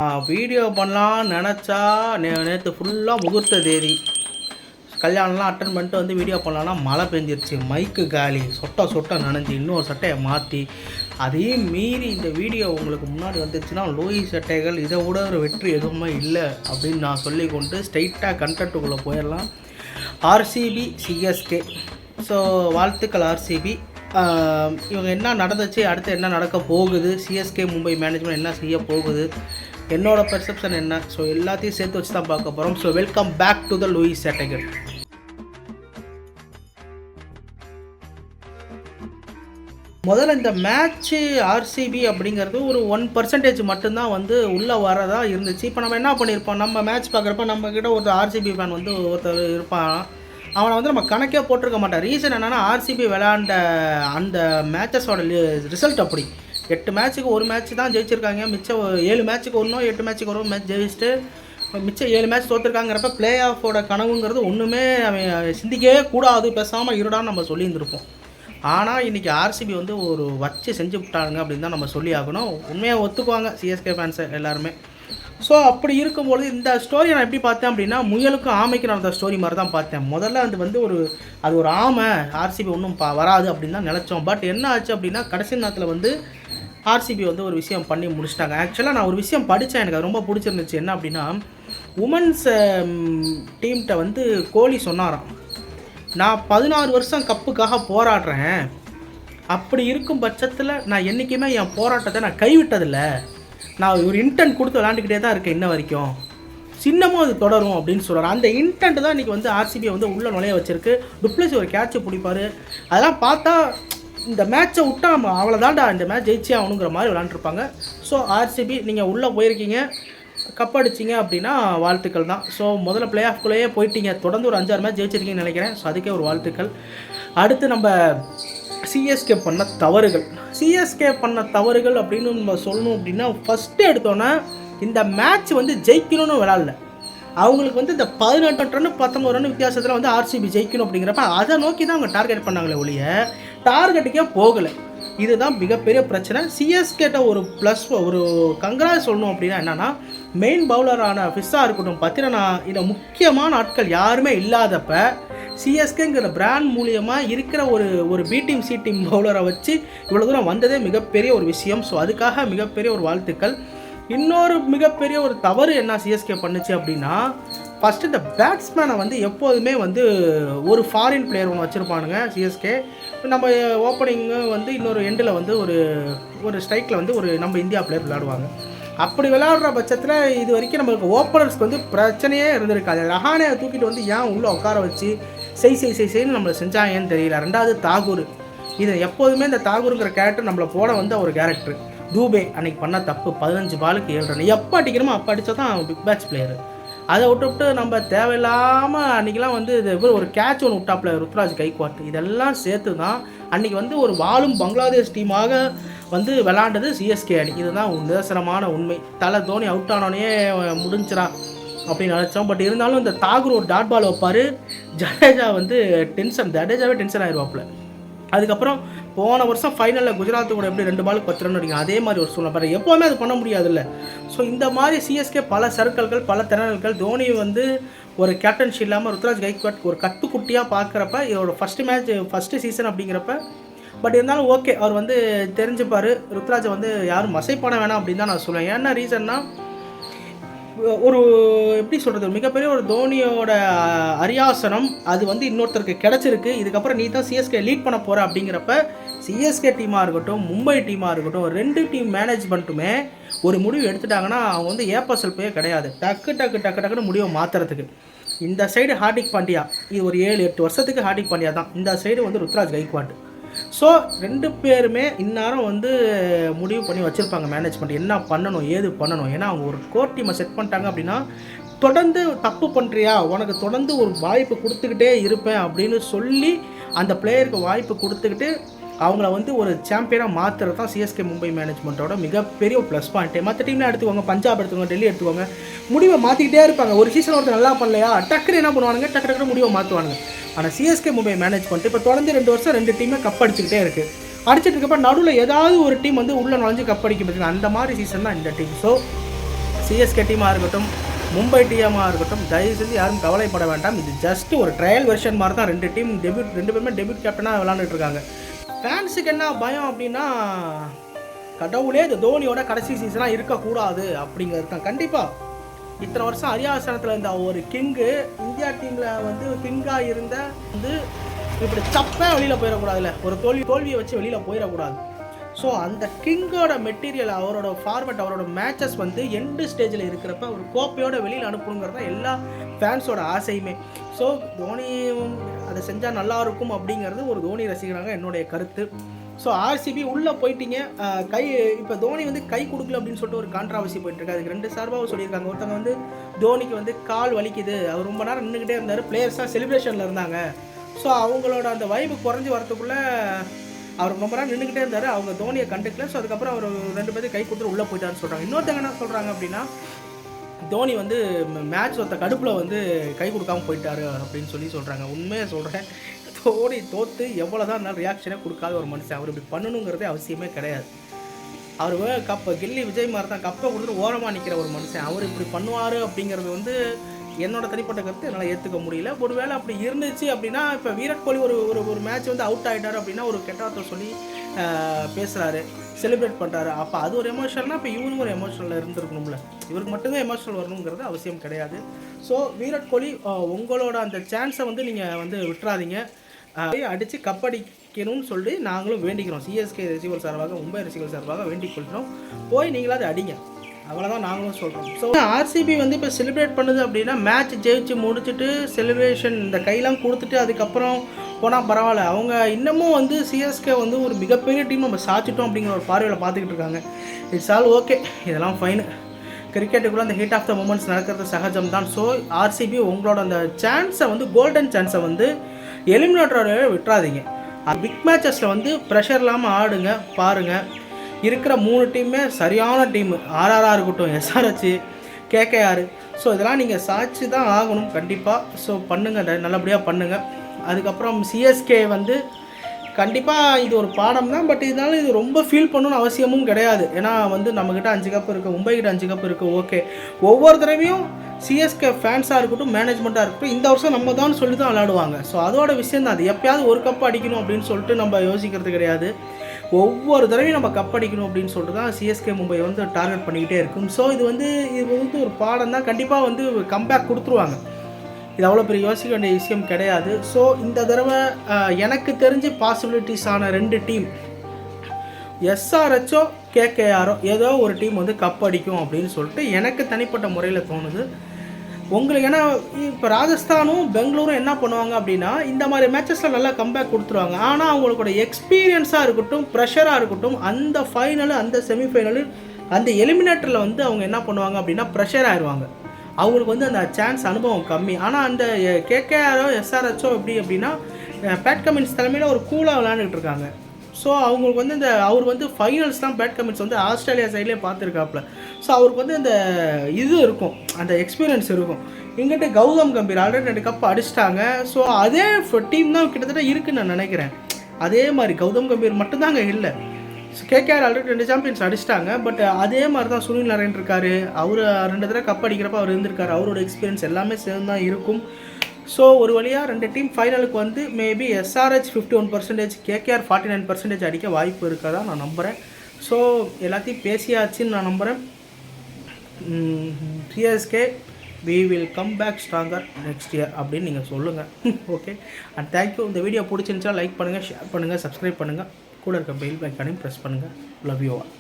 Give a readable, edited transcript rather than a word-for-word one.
Video பண்ணலான்னு நினச்சா நேற்று ஃபுல்லாக முகூர்த்த தேதி கல்யாணம்லாம் அட்டன் பண்ணிட்டு வந்து வீடியோ பண்ணலான்னா மழை பெஞ்சிருச்சு, மைக்கு காலி, சொட்ட நனைஞ்சி இன்னொரு சட்டையை மாற்றி அதையும் மீறி இந்த வீடியோ உங்களுக்கு முன்னாடி வந்துச்சுன்னா லூயி சட்டைகள் இதை விட ஒரு வெற்றி எதுவுமே இல்லை அப்படின்னு நான் சொல்லிக்கொண்டு ஸ்ட்ரைட்டாக கண்டென்ட்டுக்குள்ளே போயிடலாம். RCB CSK. ஸோ வாழ்த்துக்கள் ஆர்சிபி. இவங்க என்ன நடந்துச்சு, அடுத்து என்ன நடக்க போகுது, சிஎஸ்கே மும்பை மேனேஜ்மெண்ட் என்ன செய்ய போகுது, என்னோட பெர்செப்ஷன் என்ன, ஸோ எல்லாத்தையும் சேர்த்து வச்சு தான் பார்க்க போகிறோம். So welcome back to the லூயி சட்டைகள். முதல்ல இந்த மேட்ச்சு ஆர்சிபி அப்படிங்கிறது ஒரு 1% மட்டும்தான் வந்து உள்ளே வரதா இருந்துச்சு. இப்போ நம்ம என்ன பண்ணியிருப்போம், நம்ம மேட்ச் பார்க்குறப்ப நம்மக்கிட்ட ஒரு ஆர்சிபி ஃபேன் வந்து ஒருத்தர் இருப்பான், அவனை வந்து நம்ம கணக்கே போட்டிருக்க மாட்டான். ரீசன் என்னென்னா ஆர்சிபி விளையாண்ட அந்த மேட்சஸோட ரிசல்ட் அப்படி 8 மேட்ச்சுக்கு ஒரு மேட்ச் தான் ஜெயிச்சிருக்காங்க. மிச்சம் 7 மேட்ச்சுக்கு ஒன்றும் 8 மேட்ச்சுக்கு ஒரு மேட்ச் ஜெயிச்சுட்டு மிச்சம் 7 மேட்ச் தோற்றுருக்காங்கிறப்ப பிளே ஆஃபோட கனவுங்கிறது ஒன்றுமே அவன் சிந்திக்கவே கூடாது, பேசாமல் இருடான்னு நம்ம சொல்லியிருந்திருப்போம். ஆனால் இன்றைக்கி ஆர்சிபி வந்து ஒரு வச்சு செஞ்சு விட்டாங்க அப்படின்னு தான் நம்ம சொல்லி ஆகணும். உண்மையாக ஒத்துக்குவாங்க சிஎஸ்கே ஃபேன்ஸை எல்லாருமே. ஸோ அப்படி இருக்கும்போது இந்த ஸ்டோரியை நான் எப்படி பார்த்தேன் அப்படின்னா, முயலுக்கும் ஆமைக்கு நடந்த ஸ்டோரி மாதிரி தான் பார்த்தேன். முதல்ல அது வந்து அது ஒரு ஆமை, ஆர்சிபி ஒன்றும் வராது அப்படின்னு தான் நினச்சோம். பட் என்ன ஆச்சு அப்படின்னா, கடைசி நேரத்தில் வந்து ஆர்சிபி வந்து ஒரு விஷயம் பண்ணி முடிச்சிட்டாங்க. ஆக்சுவலாக நான் ஒரு விஷயம் படித்தேன், எனக்கு அது ரொம்ப பிடிச்சிருந்துச்சு. என்ன அப்படின்னா, உமன்ஸ் டீம்கிட்ட வந்து கோலி சொன்னாராம், நான் 16 வருஷம் கப்புக்காக போராடுறேன், அப்படி இருக்கும் பட்சத்தில் நான் என்றைக்குமே என் போராட்டத்தை நான் கைவிட்டதில்லை, நான் ஒரு இன்டென்ட் கொடுத்து விளாண்டுக்கிட்டே தான் இருக்கேன் இன்ன வரைக்கும், சின்னமும் அது தொடரும் அப்படின்னு சொல்கிறார். அந்த இன்டென்ட் தான் இன்றைக்கி வந்து ஆர்சிபியை வந்து உள்ளே நுழைய வச்சிருக்கு. டுப்ளசி ஒரு கேட்சை பிடிப்பார், அதெல்லாம் பார்த்தா இந்த மேட்சை விட்டா அவ்வளோதான்டா, இந்த மேட்ச் ஜெயிச்சே ஆகணுங்கிற மாதிரி விளாண்டுருப்பாங்க. ஸோ ஆர்சிபி நீங்கள் உள்ளே போயிருக்கீங்க, கப் அடிச்சிங்க அப்படின்னா வாழ்த்துக்கள் தான். ஸோ முதல்ல பிளே ஆஃப்குள்ளேயே போயிட்டீங்க, தொடர்ந்து ஒரு 5-6 மேட்ச் ஜெயிச்சிருக்கீங்கன்னு நினைக்கிறேன். ஸோ அதுக்கே ஒரு வாழ்த்துக்கள். அடுத்து நம்ம சிஎஸ்கே பண்ண தவறுகள் அப்படின்னு நம்ம சொல்லணும் அப்படின்னா, ஃபஸ்ட்டு எடுத்தோன்னே இந்த மேட்ச் வந்து ஜெயிக்கணும்னு விளாட்ல. அவங்களுக்கு வந்து இந்த 18 ரன் 19 ரன் வித்தியாசத்தில் வந்து ஆர்சிபி ஜெயிக்கணும் அப்படிங்கிறப்ப அதை நோக்கி தான் அவங்க டார்கெட் பண்ணாங்களே ஒழிய டார்கெட்டுக்கே போகலை. இதுதான் மிகப்பெரிய பிரச்சனை. சிஎஸ்கேட்ட ஒரு கங்க்ராட் சொல்லணும் அப்படின்னா என்னென்னா, மெயின் பவுலரான ஃபிஷ்ஷாக இருக்கட்டும், பத்திரனா, இந்த முக்கியமான ஆட்கள் யாருமே இல்லாதப்ப சிஎஸ்கேங்கிற பிராண்ட் மூலியமாக இருக்கிற ஒரு பி டீம் சி டீம் பவுலரை வச்சு இவ்வளோ தூரம் வந்ததே மிகப்பெரிய ஒரு விஷயம். ஸோ அதுக்காக மிகப்பெரிய ஒரு வாழ்த்துக்கள். இன்னொரு மிகப்பெரிய ஒரு தவறு என்ன சிஎஸ்கே பண்ணுச்சு அப்படின்னா, ஃபஸ்ட்டு இந்த பேட்ஸ்மேனை வந்து எப்போதுமே வந்து ஒரு ஃபாரின் பிளேயர் ஒன்று வச்சுருப்பானுங்க சிஎஸ்கே. நம்ம ஓப்பனிங்கு வந்து இன்னொரு எண்டில் வந்து ஒரு ஸ்ட்ரைக்கில் வந்து நம்ம இந்தியா பிளேயர் விளையாடுவாங்க. அப்படி விளையாடுற பட்சத்தில் இது வரைக்கும் நம்மளுக்கு ஓப்பனர்ஸ்க்கு வந்து பிரச்சனையே இருந்திருக்காது. ரஹானே தூக்கிட்டு வந்து ஏன் உள்ளே உட்கார வச்சு செய்ன்னு நம்மளை செஞ்சாங்கன்னு தெரியல. ரெண்டாவது தாகூர், இது எப்போதுமே இந்த தாகூருங்கிற கேரக்டர் நம்மளை போட வந்து ஒரு கேரக்டர். தூபே அன்றைக்கி பண்ண தப்பு, 15 பாலுக்கு 7 ரன். எப்போ அடிக்கணுமோ அப்போ அடித்தா தான் பிக் பேட்ச் பிளேயர். அதை விட்டு நம்ம தேவையில்லாமல் அன்றைக்கெலாம் வந்து ஒரு கேட்ச் ஒன்று விட்டாப்ல ருத்ராஜ் கைக்வாட். இதெல்லாம் சேர்த்து தான் அன்றைக்கி வந்து ஒரு வாழும் பங்களாதேஷ் டீமாக வந்து விளாண்டது சிஎஸ்கே அணி. இதுதான் நிதர்சனமான உண்மை. தோனி அவுட் ஆனோடனே முடிஞ்சிடா அப்படின்னு நினச்சோம். பட் இருந்தாலும் இந்த தாகூர் ஒரு டாட் பால் வைப்பார், ஜடேஜாவே டென்ஷன் ஆயிடுவாப்புல. அதுக்கப்புறம் போன வருஷம் ஃபைனலில் குஜராத்து கூட எப்படி 2 பாலுக்கு 10 ரன் அடிக்கும், அதே மாதிரி ஒரு சூழ்நிலை. பட் எப்போவுமே அது பண்ண முடியாதுல்ல. ஸோ இந்த மாதிரி சிஎஸ்கே பல சர்க்கிள்கள், பல திறனல்கள். தோனி வந்து ஒரு கேப்டன்ஷிப் இல்லாமல் ருத்ராஜ் கைக்வாட் ஒரு கட்டுக்குட்டியாக பார்க்குறப்ப, இதோட ஃபஸ்ட்டு சீசன் அப்படிங்கிறப்ப. பட் இருந்தாலும் ஓகே, அவர் வந்து தெரிஞ்சுப்பார், ருத்ராஜை வந்து யாரும் மசைப்பட வேணாம் அப்படின்னு தான் நான் சொல்லுவேன். என்ன ரீசன்னா, ஒரு எப்படி சொல்கிறது, மிகப்பெரிய ஒரு தோனியோட அரியாசனம் அது வந்து இன்னொருத்தருக்கு கிடச்சிருக்கு. இதுக்கப்புறம் நீ தான் சிஎஸ்கே லீட் பண்ண போகிற அப்படிங்கிறப்ப சிஎஸ்கே டீமாக இருக்கட்டும், மும்பை டீமாக இருக்கட்டும், 2 டீம் மேனேஜ்மெண்ட்டுமே ஒரு முடிவு எடுத்துட்டாங்கன்னா அவங்க வந்து ஏப்பசல்பே கிடையாது. டக்குன்னு முடிவை மாற்றுறதுக்கு. இந்த சைடு ஹார்திக் பாண்டியா, இது ஒரு 7-8 வருஷத்துக்கு ஹார்திக் பாண்டியா தான், இந்த சைடு வந்து ருத்ராஜ் கைக்வாட். ஸோ 2 பேருமே இந்நேரம் வந்து முடிவு பண்ணி வச்சுருப்பாங்க மேனேஜ்மெண்ட் என்ன பண்ணணும் ஏது பண்ணணும். ஏன்னா அவங்க ஒரு கோர் டீமை செட் பண்ணிட்டாங்க அப்படின்னா, தொடர்ந்து தப்பு பண்ணுறியா, உனக்கு தொடர்ந்து ஒரு வாய்ப்பு கொடுத்துக்கிட்டே இருப்பேன் அப்படின்னு சொல்லி அந்த பிளேயருக்கு வாய்ப்பு கொடுத்துக்கிட்டு அவங்கள வந்து ஒரு சாம்பியனாக மாற்றுறது தான் சிஎஸ்கே மும்பை மேனேஜ்மெண்ட்டோட மிகப்பெரிய ஒரு ப்ளஸ் பாயிண்ட்டு. மற்ற டீம்லாம் எடுத்துக்கோங்க, பஞ்சாப் எடுத்துக்கோங்க, டெல்லி எடுத்துக்கோங்க, முடிவை மாற்றிக்கிட்டே இருப்பாங்க. ஒரு சீசன் ஒருத்தர் நல்லா பண்ணலையா டக்குன்னு என்ன பண்ணுவானுங்க, டக்குனு முடிவை மாற்றுவானுங்க. ஆனால் சிஎஸ்கே மும்பை மேனேஜ்மெண்ட் இப்போ தொடர்ந்து 2 வருஷம் 2 டீமே கப் அடிச்சுக்கிட்டே இருக்குது. அடிச்சிட்டு இருக்கப்ப நடுவில் ஏதாவது ஒரு டீம் வந்து உள்ளே நுழைஞ்சு கப் அடிக்க பார்த்தீங்க, அந்த மாதிரி சீசன் தான் இந்த டீம். ஸோ சிஎஸ்கே டீமாக இருக்கட்டும், மும்பை டீமாக இருக்கட்டும், தயவு செஞ்சு யாரும் கவலைப்பட வேண்டாம். இது ஜஸ்ட் ஒரு ட்ரையல் வெர்ஷன் மாதிரி தான். ரெண்டு பேருமே டெபியூட் கேப்டனாக விளாண்டுட்டு இருக்காங்க. ஃபேன்ஸுக்கு என்ன பயம் அப்படின்னா, கடவுளே இந்த தோனியோட கடைசி சீசனாக இருக்கக்கூடாது அப்படிங்கிறது தான். கண்டிப்பாக இத்தனை வருஷம் அரியாசனத்தில் இருந்த ஒரு கிங்கு இந்தியா டீமில் வந்து கிங்காக இருந்த வந்து இப்படி சப்பாக வெளியில் போயிடக்கூடாதுல்ல, ஒரு தோல்வியை வச்சு வெளியில் போயிடக்கூடாது. ஸோ அந்த கிங்கோட மெட்டீரியல், அவரோட ஃபார்மேட், அவரோட மேட்சஸ் வந்து எண்டு ஸ்டேஜில் இருக்கிறப்ப ஒரு கோப்பையோட வெளியில் அனுப்பணுங்கிறது தான் எல்லா ஃபேன்ஸோட ஆசையுமே. ஸோ தோனி அதை செஞ்சால் நல்லாயிருக்கும் அப்படிங்கிறது ஒரு தோனி ரசிகராக என்னுடைய கருத்து. ஸோ ஆர்சிபி உள்ளே போயிட்டீங்க, இப்போ தோனி வந்து கை கொடுக்கல அப்படின்னு சொல்லிட்டு ஒரு கான்ட்ராவர்சி போயிட்டுருக்கு. அதுக்கு 2 சார்பாகவும் சொல்லியிருக்காங்க. ஒருத்தவங்க வந்து தோனிக்கு வந்து கால் வலிக்குது, அவர் ரொம்ப நேரம் நின்றுக்கிட்டே இருந்தார், பிளேயர்ஸாக செலிப்ரேஷனில் இருந்தாங்க, ஸோ அவங்களோட அந்த வைப்பு குறைஞ்சி வரத்துக்குள்ளே அவர் ரொம்ப நேரம் நின்றுக்கிட்டே இருந்தார், அவங்க தோனியை கண்டுக்கல. ஸோ அதுக்கப்புறம் அவர் 2 பேரும் கை கொடுத்துட்டு உள்ளே போயிட்டாருன்னு சொல்கிறாங்க. இன்னொருத்தங்க என்ன சொல்கிறாங்க அப்படின்னா, தோனி வந்து மேட்ச் ஒருத்த கடுப்பில் வந்து கை கொடுக்காமல் போயிட்டாரு அப்படின்னு சொல்கிறாங்க. உண்மையை சொல்கிறேன், தோனி தோற்று எவ்வளோ தான் இருந்தாலும் ரியாக்ஷனே கொடுக்காத ஒரு மனுஷன். அவர் இப்படி பண்ணணுங்கிறதே அவசியமே கிடையாது. அவர் கில்லி விஜய் மாதிரி தான், கப்பை கொடுத்துட்டு ஓரமாக நிற்கிற ஒரு மனுஷன். அவர் இப்படி பண்ணுவார் அப்படிங்கிறது வந்து என்னோட தனிப்பட்ட கருத்து என்னால் ஏற்றுக்க முடியல. ஒரு வேளை அப்படி இருந்துச்சு அப்படின்னா, இப்போ விராட் கோலி ஒரு மேட்ச் வந்து அவுட் ஆகிட்டார் அப்படின்னா ஒரு கெட்ட வார்த்தை சொல்லி பேசுகிறாரு, செலிப்ரேட் பண்ணுறாரு, அப்போ அது ஒரு எமோஷனல்னால் இப்போ இவரும் ஒரு எமோஷனலில் இருந்துருக்கணும்ல. இவருக்கு மட்டும்தான் எமோஷனல் வரணுங்கிறது அவசியம் கிடையாது. ஸோ விராட் கோலி, உங்களோட அந்த சான்ஸை வந்து நீங்கள் வந்து விட்டுறாதீங்க, அடித்து கப்படிக்கணும்னு சொல்லி நாங்களும் வேண்டிக்கிறோம். சிஎஸ்கே ரசிகர்கள் சார்பாக, மும்பை ரசிகர்கள் சார்பாக வேண்டிக் கொள்கிறோம். போய் நீங்களாவது அடிங்க, அவ்வளோதான் நாங்களும் சொல்கிறோம். ஸோ ஆர்சிபி வந்து இப்போ செலிப்ரேட் பண்ணுது அப்படின்னா, மேட்ச் ஜெயிச்சு முடிச்சுட்டு செலிப்ரேஷன் இந்த கையெல்லாம் கொடுத்துட்டு அதுக்கப்புறம் போனால் பரவாயில்ல. அவங்க இன்னமும் வந்து சிஎஸ்கே வந்து ஒரு மிகப்பெரிய டீம் நம்ம சாச்சிட்டோம் அப்படிங்கிற ஒரு பார்வையில் பார்த்துக்கிட்டு இருக்காங்க. இட்ஸ் ஆல் ஓகே, இதெல்லாம் ஃபைனு. கிரிக்கெட்டுக்குள்ளே அந்த ஹீட் ஆஃப் த மூமெண்ட்ஸ் நடக்கிறது சகஜம் தான். ஸோ ஆர்சிபி உங்களோட அந்த சான்ஸை வந்து, கோல்டன் சான்ஸை வந்து எலிமினேட்டரோட விட்டுறாதீங்க. பிக் மேட்சஸில் வந்து ப்ரெஷர் இல்லாமல் ஆடுங்க, பாருங்கள். இருக்கிற 3 டீமுமே சரியான டீமு, ஆர்ஆராக இருக்கட்டும், எஸ்ஆர்ஹெச், கேகேஆர். ஸோ இதெல்லாம் நீங்கள் சாட்சி தான் ஆகணும் கண்டிப்பாக. ஸோ பண்ணுங்கள், நல்லபடியாக பண்ணுங்கள். அதுக்கப்புறம் சிஎஸ்கே வந்து கண்டிப்பாக இது ஒரு பாடம் தான், பட் இதனால இது ரொம்ப ஃபீல் பண்ணணும்னு அவசியமும் கிடையாது. ஏன்னா வந்து நம்மக்கிட்ட 5 கப் இருக்குது, மும்பைக்கிட்ட 5 கப் இருக்குது. ஓகே, ஒவ்வொரு தடவையும் சிஎஸ்கே ஃபேன்ஸாக இருக்கட்டும், மேனேஜ்மெண்ட்டாக இருக்கட்டும், இந்த வருஷம் நம்ம தான் சொல்லி தான் விளையாடுவாங்க. ஸோ அதோட விஷயம் தான் அது. எப்பயாவது ஒரு கப் அடிக்கணும் அப்படின்னு சொல்லிட்டு நம்ம யோசிக்கிறது கிடையாது. ஒவ்வொரு தடவையும் நம்ம கப் அடிக்கணும் அப்படின்னு சொல்லிட்டு தான் சிஎஸ்கே மும்பை வந்து டார்கெட் பண்ணிக்கிட்டே இருக்கும். ஸோ இது வந்து ஒரு பாடம் தான். கண்டிப்பாக வந்து கம்பேக் கொடுத்துருவாங்க. இது அவ்வளோ பெரிய யோசிக்க வேண்டிய விஷயம் கிடையாது. ஸோ இந்த தடவை எனக்கு தெரிஞ்சு பாசிபிலிட்டிஸான 2 டீம், எஸ்ஆர்ஹெச்சோ கேகேஆரோ ஏதோ ஒரு டீம் வந்து கப் அடிக்கும் அப்படின்னு சொல்லிட்டு எனக்கு தனிப்பட்ட முறையில் தோணுது. உங்களுக்கு ஏன்னா இப்போ ராஜஸ்தானும் பெங்களூரும் என்ன பண்ணுவாங்க அப்படின்னா, இந்த மாதிரி மேட்சஸில் நல்லா கம்பேக் கொடுத்துருவாங்க. ஆனால் அவங்களோட எக்ஸ்பீரியன்ஸாக இருக்கட்டும், ப்ரெஷராக இருக்கட்டும், அந்த ஃபைனலு, அந்த செமிஃபைனலு, அந்த எலிமினேட்டரில் வந்து அவங்க என்ன பண்ணுவாங்க அப்படின்னா ப்ரெஷர் ஆயிடுவாங்க. அவங்களுக்கு வந்து அந்த சான்ஸ் அனுபவம் கம்மி. ஆனால் அந்த கேகேஆரோ எஸ்ஆர்ஹெச்சோ எப்படி அப்படின்னா, பேட் கமின்ஸ் தலைமையில் ஒரு கூலாக விளையாண்டுட்டு இருக்காங்க. ஸோ அவங்களுக்கு வந்து அவர் வந்து ஃபைனல்ஸ் தான் பேட் கமின்ஸ் வந்து ஆஸ்திரேலியா சைட்லேயே பார்த்துருக்காப்புல. ஸோ அவருக்கு வந்து அந்த இது இருக்கும், அந்த எக்ஸ்பீரியன்ஸ் இருக்கும். இங்கிட்ட கௌதம் கம்பீர் ஆல்ரெடி 2 கப் அடிச்சிட்டாங்க. ஸோ அதே டீம் தான் கிட்டத்தட்ட இருக்குன்னு நான் நினைக்கிறேன். அதே மாதிரி கௌதம் கம்பீர் மட்டும்தாங்க இல்லை, கேகேஆர் ஆல்ரெடி 2 சாம்பியன்ஸ் அடிச்சிட்டாங்க. பட் அதே மாதிரி தான் சுனில் நரேன் இருக்கார், அவர் 2 தடவை கப் அடிக்கிறப்ப அவர் இருந்திருக்காரு. அவரோட எக்ஸ்பீரியன்ஸ் எல்லாமே சேர்ந்து தான் இருக்கும். ஸோ ஒரு வழியாக 2 டீம் ஃபைனலுக்கு வந்து மேபி எஸ்ஆர்ஹெச் 51%, கேகேஆர் 49% அடிக்க வாய்ப்பு இருக்கதா நான் நம்புகிறேன். ஸோ எல்லாத்தையும் பேசியாச்சுன்னு நான் நம்புகிறேன். CSK we will come back stronger next year அப்படின்னு நீங்கள் சொல்லுங்கள். Okay, and thank you. இந்த வீடியோ பிடிச்சிருந்துச்சா லைக் பண்ணுங்கள், ஷேர் பண்ணுங்கள், சப்ஸ்கிரைப் பண்ணுங்கள், கூட இருக்க பெல் ஐக்கானையும் ப்ரெஸ் பண்ணுங்கள். Love you all.